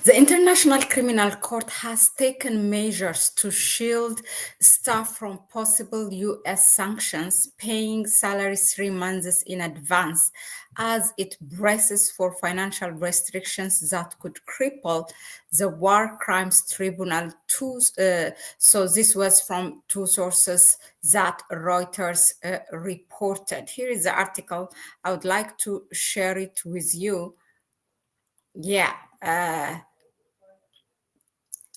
The International Criminal Court has taken measures to shield staff from possible U.S. sanctions, paying salaries 3 months in advance, as it braces for financial restrictions that could cripple the War Crimes Tribunal. So this was from two sources that Reuters reported. Here is the article. I would like to share it with you. Yeah.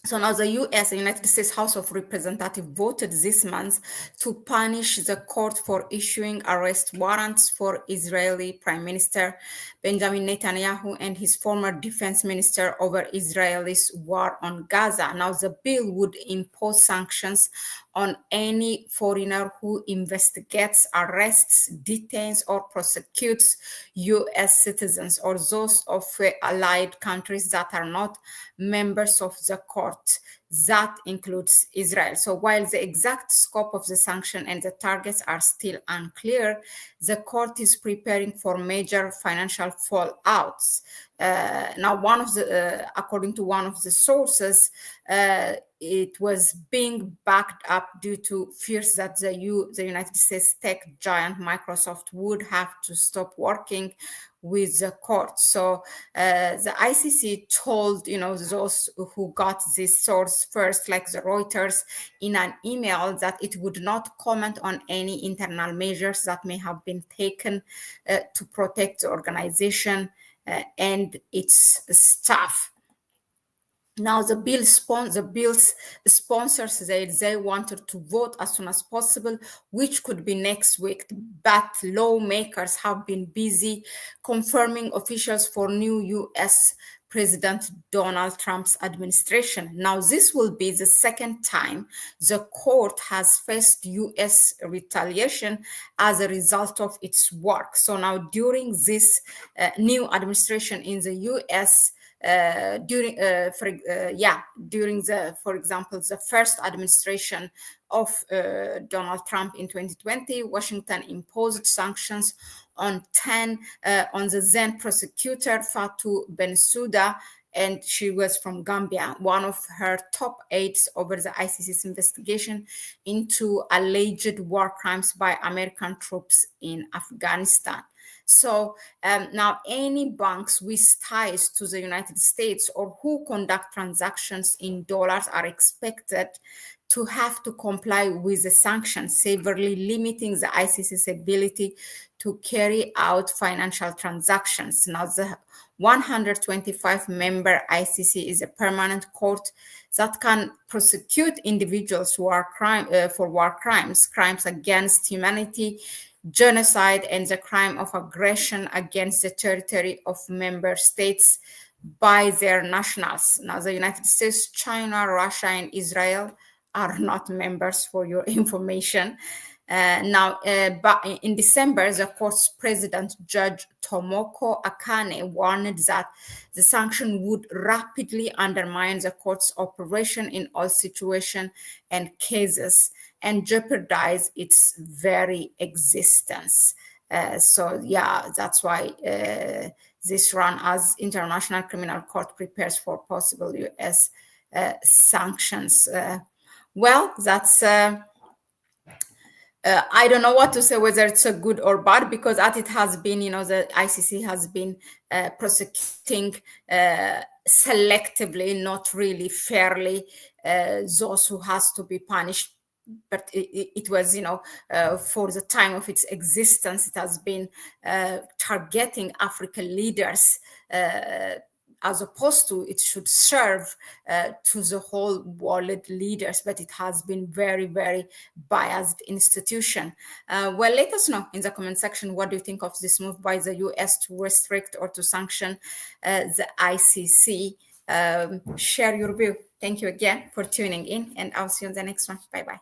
So now the US, the United States House of Representatives, voted this month to punish the court for issuing arrest warrants for Israeli Prime Minister Benjamin Netanyahu and his former defense minister over Israel's war on Gaza. Now the bill would impose sanctions on any foreigner who investigates, arrests, detains, or prosecutes U.S. citizens or those of allied countries that are not members of the court. That includes Israel. So while the exact scope of the sanction and the targets are still unclear, the court is preparing for major financial fallouts. Now, according to one of the sources, it was being backed up due to fears that the United States tech giant Microsoft would have to stop working with the court. So the ICC told, those who got this source first, like the Reuters, in an email that it would not comment on any internal measures that may have been taken to protect the organization and its staff. Now, the bill's sponsors said they wanted to vote as soon as possible, which could be next week. But lawmakers have been busy confirming officials for new U.S. President Donald Trump's administration. Now, this will be the second time the court has faced U.S. retaliation as a result of its work. So now, during this new administration in the U.S., during for example, the first administration of Donald Trump in 2020, Washington imposed sanctions on the then prosecutor Fatou Bensouda, and she was from Gambia, one of her top aides over the ICC's investigation into alleged war crimes by American troops in Afghanistan. So now any banks with ties to the United States or who conduct transactions in dollars are expected to have to comply with the sanctions, severely limiting the ICC's ability to carry out financial transactions. Now, the 125-member ICC is a permanent court that can prosecute individuals who are for war crimes, crimes against humanity, genocide, and the crime of aggression against the territory of member states by their nationals. Now, the United States, China, Russia, and Israel are not members, for your information. But in December, the court's president, Judge Tomoko Akane, warned that the sanction would rapidly undermine the court's operation in all situations and cases and jeopardize its very existence. That's why this run as International Criminal Court prepares for possible U.S. sanctions. That's I don't know what to say, whether it's a good or bad, because as it has been, the ICC has been prosecuting selectively, not really fairly, those who has to be punished. But it was, for the time of its existence, it has been targeting African leaders as opposed to it should serve to the whole world leaders, but it has been very, very biased institution. Let us know in the comment section, what do you think of this move by the US to restrict or to sanction the ICC? Share your view. Thank you again for tuning in, and I'll see you in the next one. Bye-bye.